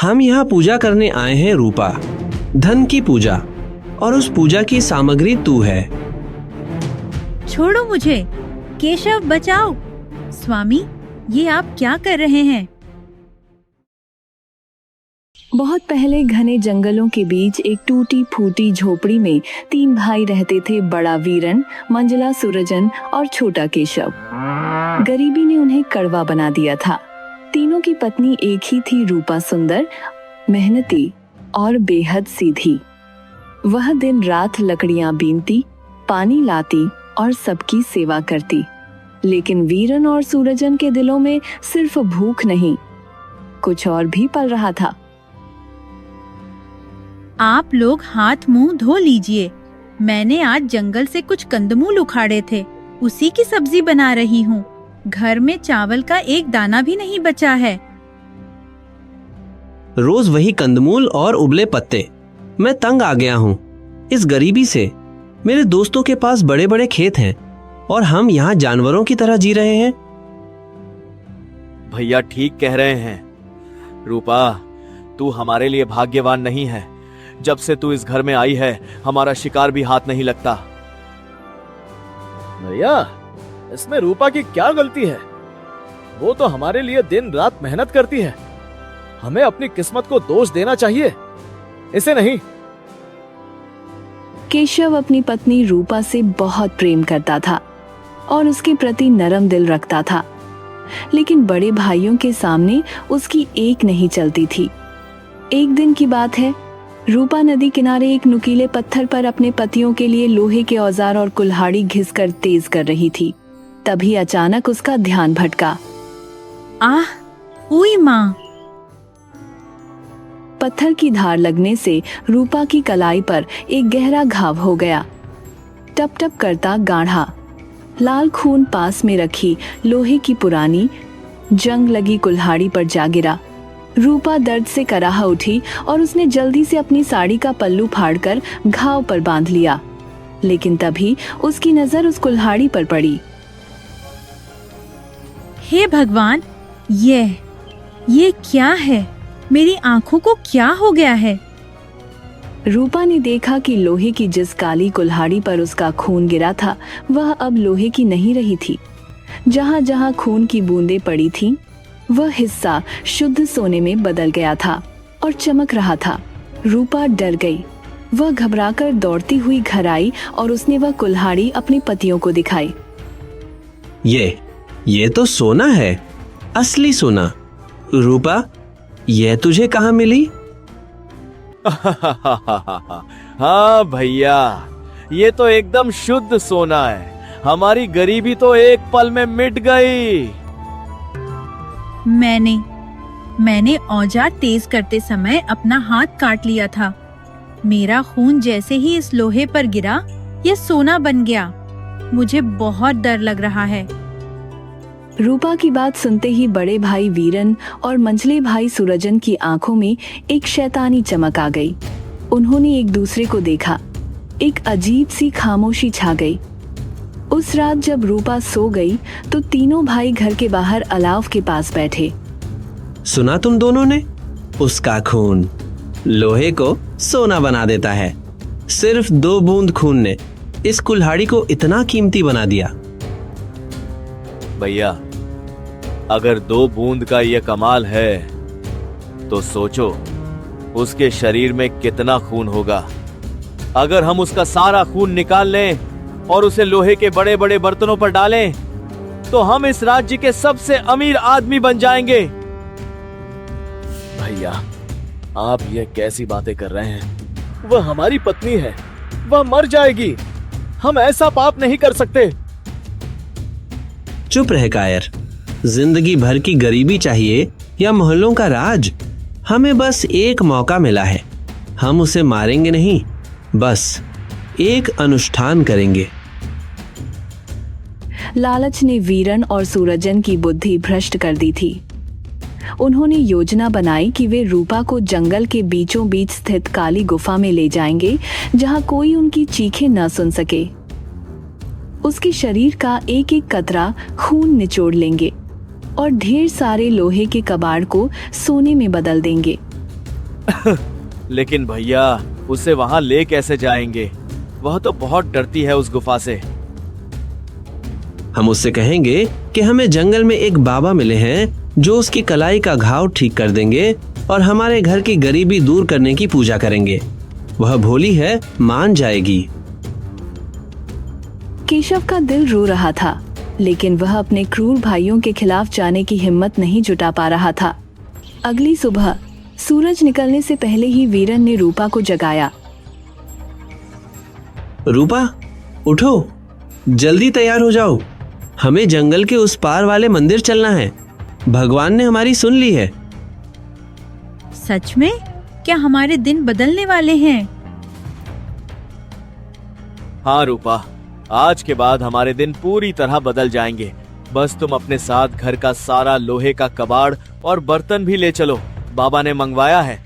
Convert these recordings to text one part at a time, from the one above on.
हम यहाँ पूजा करने आए हैं रूपा, धन की पूजा, और उस पूजा की सामग्री तू है। छोड़ो मुझे, केशव बचाओ। स्वामी, ये आप क्या कर रहे हैं? बहुत पहले घने जंगलों के बीच एक टूटी फूटी झोपड़ी में 3 भाई रहते थे, बड़ा वीरन, मंझला सूरजन और छोटा केशव। गरीबी ने उन्हें कड़वा बना दिया था। तीनों की पत्नी एक ही थी, रूपा सुंदर, मेहनती और बेहद सीधी। वह दिन रात लकड़ियां बीनती, पानी लाती और सबकी सेवा करती। लेकिन वीरन और सूरजन के दिलों में सिर्फ भूख नहीं, कुछ और भी पल रहा था। आप लोग हाथ मुंह धो लीजिए। मैंने आज जंगल से कुछ कंदमूल उखाड़े थे, उसी की सब्जी बना रही हूँ। घर में चावल का एक दाना भी नहीं बचा है। रोज वही कंदमूल और उबले पत्ते। मैं तंग आ गया हूँ इस गरीबी से। मेरे दोस्तों के पास बड़े बड़े खेत हैं और हम यहाँ जानवरों की तरह जी रहे हैं। भैया ठीक कह रहे हैं। रूपा, तू हमारे लिए भाग्यवान नहीं है। जब से तू इस घर में आई है, हमारा शिकार भी हाथ नहीं लगता। भैया, इसमें रूपा की क्या गलती है? वो तो हमारे लिए दिन रात मेहनत करती है। हमें अपनी किस्मत को दोष देना चाहिए, इसे नहीं। केशव अपनी पत्नी रूपा से बहुत प्रेम करता था और उसके प्रति नरम दिल रखता था, लेकिन बड़े भाइयों के सामने उसकी एक नहीं चलती थी। एक दिन की बात है, रूपा नदी किनारे एक नुकीले पत्थर पर अपने पतियों के लिए लोहे के औजार और कुल्हाड़ी घिसकर तेज कर रही थी। तभी अचानक उसका ध्यान भटका। आह, उई माँ! पत्थर की धार लगने से रूपा की कलाई पर एक गहरा घाव हो गया। टप टप करता गाढ़ा लाल खून पास में रखी लोहे की पुरानी जंग लगी कुल्हाड़ी पर जा गिरा। रूपा दर्द से कराह उठी और उसने जल्दी से अपनी साड़ी का पल्लू फाड़कर घाव पर बांध लिया। लेकिन तभी उसकी नजर उस कुल्हाड़ी पर पड़ी। हे भगवान, ये क्या है? मेरी आंखों को क्या हो गया है? रूपा ने देखा कि लोहे की जिस काली कुल्हाड़ी पर उसका खून गिरा था, वह अब लोहे की नहीं रही थी। जहां जहां खून की बूंदें पड़ी थीं, वह हिस्सा शुद्ध सोने में बदल गया था और चमक रहा था। रूपा डर गई। वह घबराकर दौड़ती हुई घर आई और उसने वह कुल्हाड़ी अपने पतियों को दिखाई। ये तो सोना है, असली सोना। रूपा, ये तुझे कहाँ मिली? हाँ भैया, ये तो एकदम शुद्ध सोना है। हमारी गरीबी तो एक पल में मिट गई। मैंने औजार तेज करते समय अपना हाथ काट लिया था। मेरा खून जैसे ही इस लोहे पर गिरा, ये सोना बन गया। मुझे बहुत डर लग रहा है। रूपा की बात सुनते ही बड़े भाई वीरन और मंझले भाई सूरजन की आंखों में एक शैतानी चमक आ गई। उन्होंने एक दूसरे को देखा। एक अजीब सी खामोशी छा गई। उस रात जब रूपा सो गई तो तीनों भाई घर के बाहर अलाव के पास बैठे। सुना तुम दोनों ने? उसका खून लोहे को सोना बना देता है। सिर्फ 2 बूंद खून ने इस कुल्हाड़ी को इतना कीमती बना दिया। भैया, अगर 2 बूंद का ये कमाल है, तो सोचो उसके शरीर में कितना खून होगा। अगर हम उसका सारा खून निकाल लें और उसे लोहे के बड़े बड़े बर्तनों पर डालें, तो हम इस राज्य के सबसे अमीर आदमी बन जाएंगे। भैया, आप ये कैसी बातें कर रहे हैं? वह हमारी पत्नी है, वह मर जाएगी। हम ऐसा पाप नहीं कर सकते। चुप रह कायर। जिंदगी भर की गरीबी चाहिए या मोहल्लों का राज? हमें बस एक मौका मिला है। हम उसे मारेंगे नहीं, बस एक अनुष्ठान करेंगे। लालच ने वीरन और सूरजन की बुद्धि भ्रष्ट कर दी थी। उन्होंने योजना बनाई कि वे रूपा को जंगल के बीचों बीच स्थित काली गुफा में ले जाएंगे, जहां कोई उनकी चीखें न सुन सके। उसके शरीर का एक एक कतरा खून निचोड़ लेंगे और ढेर सारे लोहे के कबाड़ को सोने में बदल देंगे। लेकिन भैया उसे वहां ले कैसे जाएंगे? वह तो बहुत डरती है उस गुफा से। हम उससे कहेंगे कि हमें जंगल में एक बाबा मिले हैं जो उसकी कलाई का घाव ठीक कर देंगे और हमारे घर की गरीबी दूर करने की पूजा करेंगे। वह भोली है, मान जाएगी। केशव का दिल रो रहा था, लेकिन वह अपने क्रूर भाइयों के खिलाफ जाने की हिम्मत नहीं जुटा पा रहा था। अगली सुबह सूरज निकलने से पहले ही वीरन ने रूपा को जगाया। रूपा, उठो, जल्दी तैयार हो जाओ। हमें जंगल के उस पार वाले मंदिर चलना है। भगवान ने हमारी सुन ली है। सच में? क्या हमारे दिन बदलने वाले हैं? हाँ रूपा, आज के बाद हमारे दिन पूरी तरह बदल जाएंगे। बस तुम अपने साथ घर का सारा लोहे का कबाड़ और बर्तन भी ले चलो, बाबा ने मंगवाया है।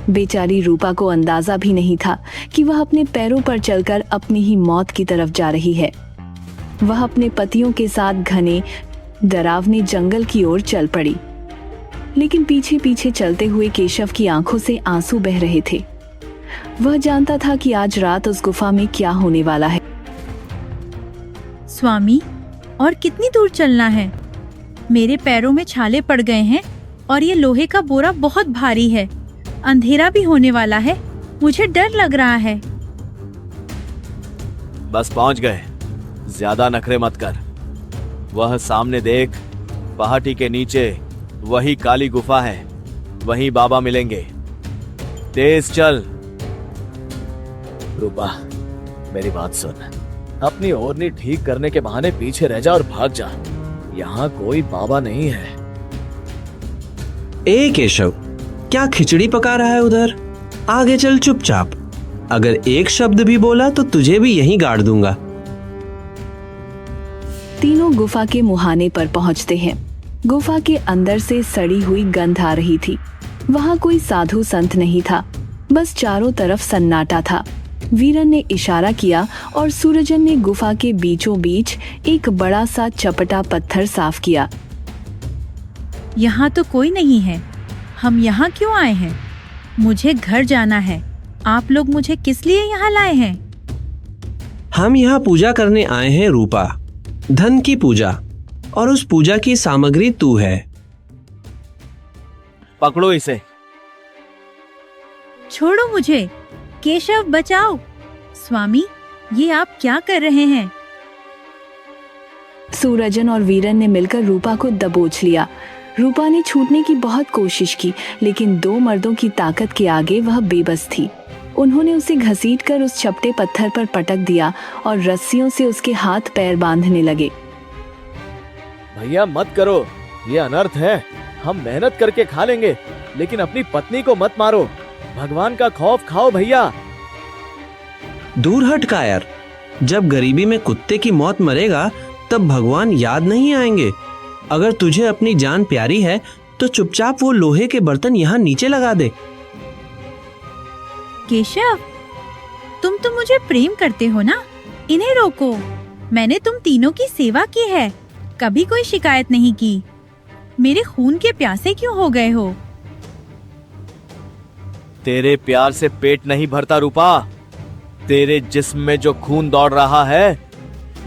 बेचारी रूपा को अंदाजा भी नहीं था कि वह अपने पैरों पर चलकर अपनी ही मौत की तरफ जा रही है। वह अपने पतियों के साथ घने डरावने जंगल की ओर चल पड़ी, लेकिन पीछे पीछे चलते हुए केशव की आंखों से आंसू बह रहे थे। वह जानता था कि आज रात उस गुफा में क्या होने वाला है। स्वामी, और कितनी दूर चलना है? मेरे पैरों में छाले पड़ गए हैं और ये लोहे का बोरा बहुत भारी है। अंधेरा भी होने वाला है, मुझे डर लग रहा है। बस पहुंच गए, ज्यादा नखरे मत कर। वह सामने देख, पहाड़ी के नीचे वही काली गुफा है, वहीं बाबा मिलेंगे। तेज चल। रूपा, मेरी बात सुन। अपनी ओढ़नी ठीक करने के बहाने पीछे रह जा और भाग जा। यहाँ कोई बाबा नहीं है। ए केशव, क्या खिचड़ी पका रहा है उधर? आगे चल चुपचाप। अगर एक शब्द भी बोला तो तुझे भी यहीं गाड़ दूंगा। तीनों गुफा के मुहाने पर पहुंचते हैं। गुफा के अंदर से सड़ी हुई गंध आ रही थी। वहां कोई साधु संत नहीं था, बस चारों तरफ सन्नाटा था। वीरन ने इशारा किया और सूरजन ने गुफा के बीचों बीच एक बड़ा सा चपटा पत्थर साफ किया। यहाँ तो कोई नहीं है। हम यहाँ क्यों आए हैं? मुझे घर जाना है। आप लोग मुझे किस लिए यहाँ लाए हैं? हम यहाँ पूजा करने आए हैं रूपा, धन की पूजा, और उस पूजा की सामग्री तू है। पकड़ो इसे। छोड़ो मुझे। केशव, बचाओ। स्वामी, ये आप क्या कर रहे हैं? सूरजन और वीरन ने मिलकर रूपा को दबोच लिया। रूपा ने छूटने की बहुत कोशिश की, लेकिन दो मर्दों की ताकत के आगे वह बेबस थी। उन्होंने उसे घसीटकर उस चपटे पत्थर पर पटक दिया और रस्सियों से उसके हाथ पैर बांधने लगे। भैया मत करो, ये अनर्थ है। हम मेहनत करके खा लेंगे, लेकिन अपनी पत्नी को मत मारो। भगवान का खौफ खाओ भैया। दूर हट कायर। जब गरीबी में कुत्ते की मौत मरेगा तब भगवान याद नहीं आएंगे। अगर तुझे अपनी जान प्यारी है तो चुपचाप वो लोहे के बर्तन यहाँ नीचे लगा दे। केशव, तुम तो मुझे प्रेम करते हो ना? इन्हें रोको। मैंने तुम तीनों की सेवा की है, कभी कोई शिकायत नहीं की। मेरे खून के प्यासे क्यों हो गए हो? तेरे प्यार से पेट नहीं भरता रूपा। तेरे जिस्म में जो खून दौड़ रहा है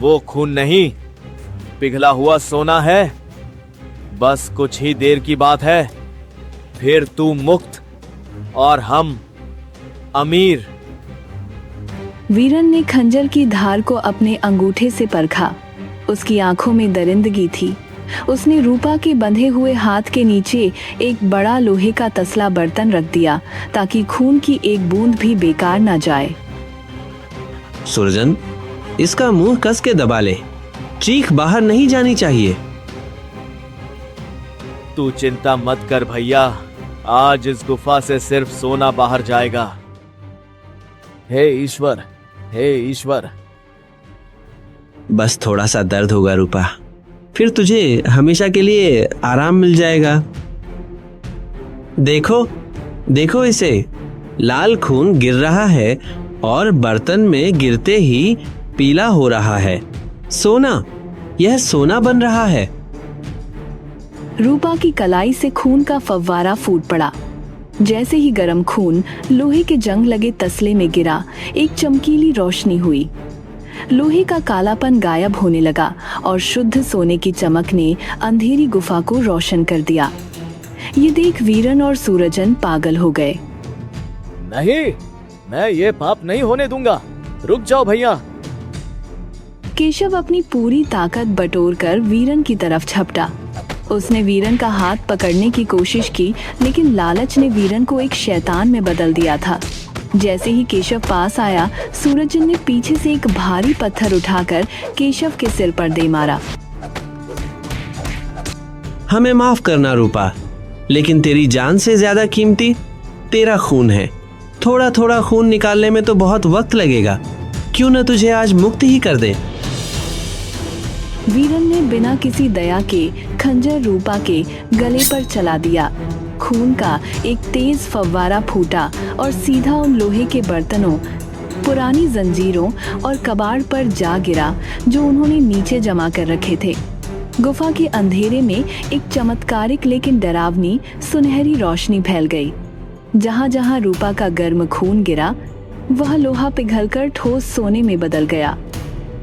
वो खून नहीं, पिघला हुआ सोना है। बस कुछ ही देर की बात है, फिर तू मुक्त और हम अमीर। वीरन ने खंजर की धार को अपने अंगूठे से परखा। उसकी आंखों में दरिंदगी थी। उसने रूपा के बंधे हुए हाथ के नीचे एक बड़ा लोहे का तसला बर्तन रख दिया ताकि खून की एक बूंद भी बेकार न जाए। सुरजन, इसका मुंह कस के दबा ले। चीख बाहर नहीं जानी चाहिए। तू चिंता मत कर भैया, आज इस गुफा से सिर्फ सोना बाहर जाएगा। हे ईश्वर, हे ईश्वर। बस थोड़ा सा दर्द होगा रूपा, फिर तुझे हमेशा के लिए आराम मिल जाएगा। देखो देखो इसे, लाल खून गिर रहा है और बर्तन में गिरते ही पीला हो रहा है। सोना, यह सोना बन रहा है। रूपा की कलाई से खून का फव्वारा फूट पड़ा। जैसे ही गर्म खून लोहे के जंग लगे तसले में गिरा, एक चमकीली रोशनी हुई। लोहे का कालापन गायब होने लगा और शुद्ध सोने की चमक ने अंधेरी गुफा को रोशन कर दिया। ये देख वीरन और सूरजन पागल हो गए। नहीं, मैं ये पाप नहीं होने दूंगा। रुक जाओ भैया। केशव अपनी पूरी ताकत बटोरकर वीरन की तरफ झपटा। उसने वीरन का हाथ पकड़ने की कोशिश की, लेकिन लालच ने वीरन को एक शैतान में बदल दिया था। जैसे ही केशव पास आया, सूरजन ने पीछे से एक भारी पत्थर उठाकर केशव के सिर पर दे मारा। हमें माफ करना रूपा, लेकिन तेरी जान से ज्यादा कीमती तेरा खून है। थोड़ा थोड़ा खून निकालने में तो बहुत वक्त लगेगा, क्यों न तुझे आज मुक्त ही कर दे। वीरन ने बिना किसी दया के खंजर रूपा के गले पर चला दिया। खून का एक तेज फव्वारा फूटा और सीधा उन लोहे के बर्तनों, पुरानी जंजीरों और कबाड़ पर जा गिरा जो उन्होंने नीचे जमा कर रखे थे। गुफा के अंधेरे में एक चमत्कारिक लेकिन डरावनी सुनहरी रोशनी फैल गई। जहां जहां रूपा का गर्म खून गिरा, वह लोहा पिघलकर ठोस सोने में बदल गया।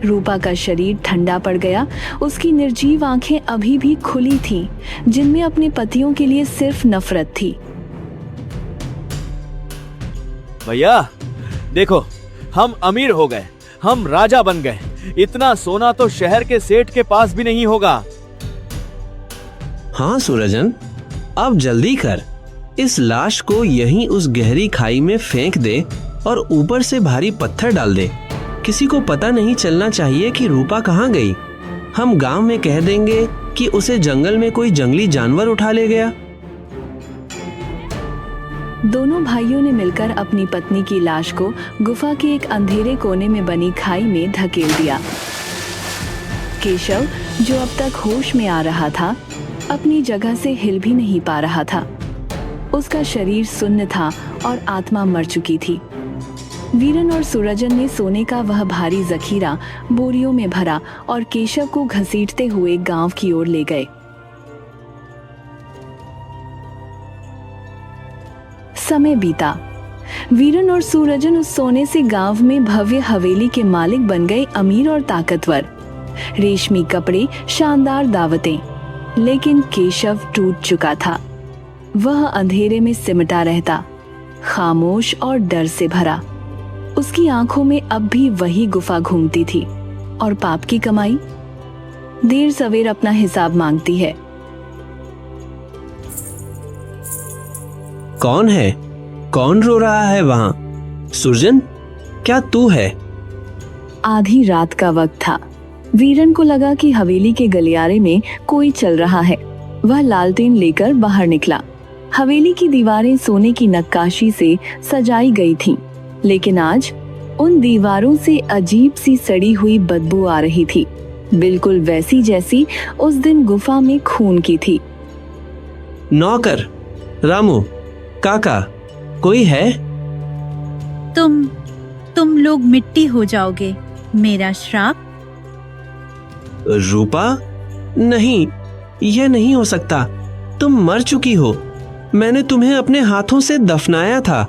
रूपा का शरीर ठंडा पड़ गया। उसकी निर्जीव आंखें अभी भी खुली थीं, जिनमें अपने पतियों के लिए सिर्फ नफरत थी। भैया देखो, हम अमीर हो गए, हम राजा बन गए। इतना सोना तो शहर के सेठ के पास भी नहीं होगा। हाँ सूरजन, अब जल्दी कर। इस लाश को यहीं उस गहरी खाई में फेंक दे और ऊपर से भारी पत्थर डाल दे। किसी को पता नहीं चलना चाहिए कि रूपा कहाँ गई। हम गांव में कह देंगे कि उसे जंगल में कोई जंगली जानवर उठा ले गया। दोनों भाइयों ने मिलकर अपनी पत्नी की लाश को गुफा के एक अंधेरे कोने में बनी खाई में धकेल दिया। केशव, जो अब तक होश में आ रहा था, अपनी जगह से हिल भी नहीं पा रहा था। उसका शरीर सुन्न था और आत्मा मर चुकी थी। वीरन और सूरजन ने सोने का वह भारी जखीरा बोरियों में भरा और केशव को घसीटते हुए गांव की ओर ले गए। समय बीता। वीरन और सूरजन उस सोने से गांव में भव्य हवेली के मालिक बन गए, अमीर और ताकतवर। रेशमी कपड़े, शानदार दावतें। लेकिन केशव टूट चुका था। वह अंधेरे में सिमटा रहता, खामोश और डर से भरा। उसकी आंखों में अब भी वही गुफा घूमती थी और पाप की कमाई देर सवेर अपना हिसाब मांगती है। कौन है? कौन रो रहा है वहां? सूरजन, क्या तू है? आधी रात का वक्त था। वीरन को लगा कि हवेली के गलियारे में कोई चल रहा है। वह लालटेन लेकर बाहर निकला। हवेली की दीवारें सोने की नक्काशी से सजाई गई थीं, लेकिन आज उन दीवारों से अजीब सी सड़ी हुई बदबू आ रही थी, बिल्कुल वैसी जैसी उस दिन गुफा में खून की थी। नौकर, रामू, काका, कोई है? तुम लोग मिट्टी हो जाओगे। मेरा श्राप? रूपा, नहीं, यह नहीं हो सकता। तुम मर चुकी हो। मैंने तुम्हें अपने हाथों से दफनाया था।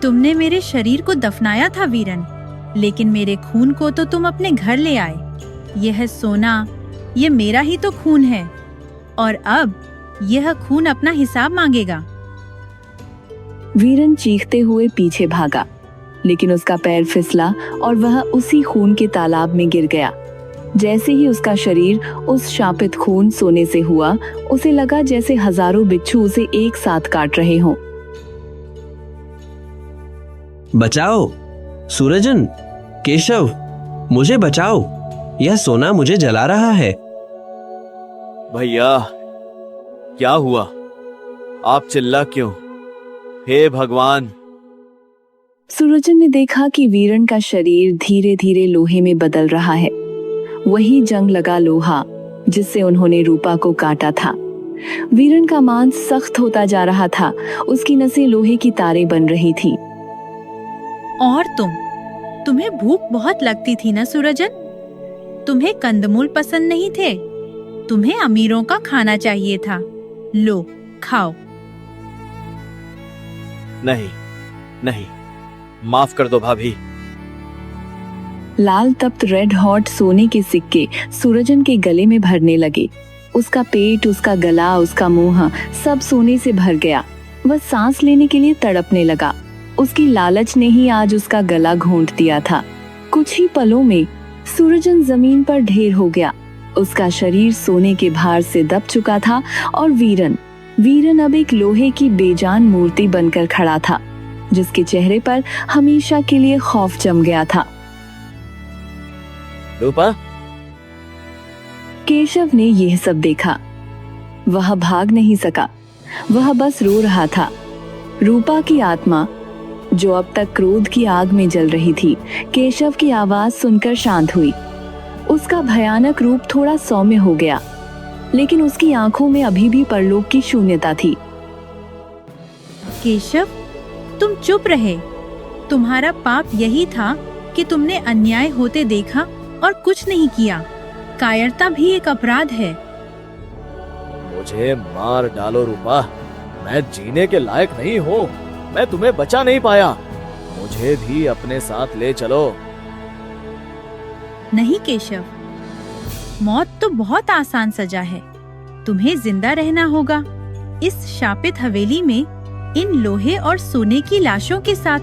तुमने मेरे शरीर को दफनाया था वीरन, लेकिन मेरे खून को तो तुम अपने घर ले आए। यह सोना, यह मेरा ही तो खून है, और अब यह खून अपना हिसाब मांगेगा। वीरन चीखते हुए पीछे भागा, लेकिन उसका पैर फिसला और वह उसी खून के तालाब में गिर गया। जैसे ही उसका शरीर उस शापित खून सोने से हुआ, उसे लगा जैसे हजारों बिच्छू उसे एक साथ काट रहे हों। बचाओ सूरजन, केशव, मुझे बचाओ। यह सोना मुझे जला रहा है। भैया क्या हुआ? आप चिल्ला क्यों? हे भगवान! सूरजन ने देखा कि वीरन का शरीर धीरे धीरे लोहे में बदल रहा है। वही जंग लगा लोहा जिससे उन्होंने रूपा को काटा था। वीरन का मांस सख्त होता जा रहा था। उसकी नसें लोहे की तारें बन रही थीं। और तुम्हें भूख बहुत लगती थी ना सूरजन? तुम्हें कंदमूल पसंद नहीं थे? तुम्हें अमीरों का खाना चाहिए था। लो, खाओ। नहीं नहीं, माफ कर दो भाभी। लाल तप्त रेड हॉट सोने के सिक्के सूरजन के गले में भरने लगे। उसका पेट, उसका गला, उसका मुंह सब सोने से भर गया। वह सांस लेने के लिए तड़पने लगा। उसकी लालच ने ही आज उसका गला घोंट दिया था। कुछ ही पलों में सूरजन जमीन पर ढेर हो गया। उसका शरीर सोने के भार से दब चुका था और वीरन अब एक लोहे की बेजान मूर्ति बनकर खड़ा था, जिसके चेहरे पर हमेशा के लिए खौफ जम गया था। रूपा, केशव ने यह सब देखा। वह भाग नहीं सका, वह बस रो रहा था। रूपा की आत्मा, जो अब तक क्रोध की आग में जल रही थी, केशव की आवाज सुनकर शांत हुई। उसका भयानक रूप थोड़ा सौम्य हो गया, लेकिन उसकी आंखों में अभी भी परलोक की शून्यता थी। केशव, तुम चुप रहे। तुम्हारा पाप यही था कि तुमने अन्याय होते देखा और कुछ नहीं किया। कायरता भी एक अपराध है। मुझे मार डालो रूपा, मैं जीने के लायक नहीं हूँ। मैं तुम्हें बचा नहीं पाया। मुझे भी अपने साथ ले चलो। नहीं केशव, मौत तो बहुत आसान सजा है। तुम्हें जिंदा रहना होगा इस शापित हवेली में इन लोहे और सोने की लाशों के साथ,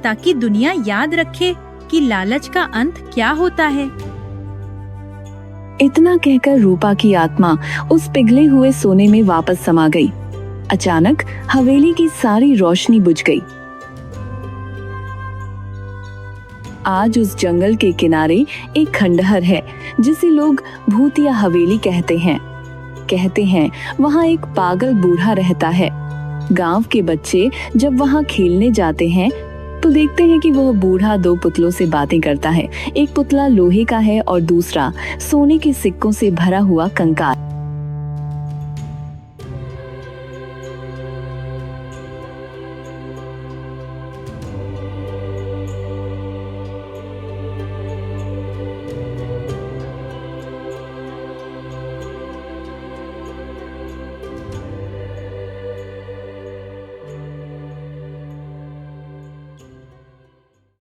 ताकि दुनिया याद रखे कि लालच का अंत क्या होता है। इतना कहकर रूपा की आत्मा उस पिघले हुए सोने में वापस समा गई। अचानक हवेली की सारी रोशनी बुझ गई। आज उस जंगल के किनारे एक खंडहर है, जिसे लोग भूतिया हवेली कहते हैं। वहाँ एक पागल बूढ़ा रहता है। गांव के बच्चे जब वहाँ खेलने जाते हैं तो देखते हैं कि वह बूढ़ा दो पुतलों से बातें करता है। एक पुतला लोहे का है और दूसरा सोने के सिक्कों से भरा हुआ कंकाल।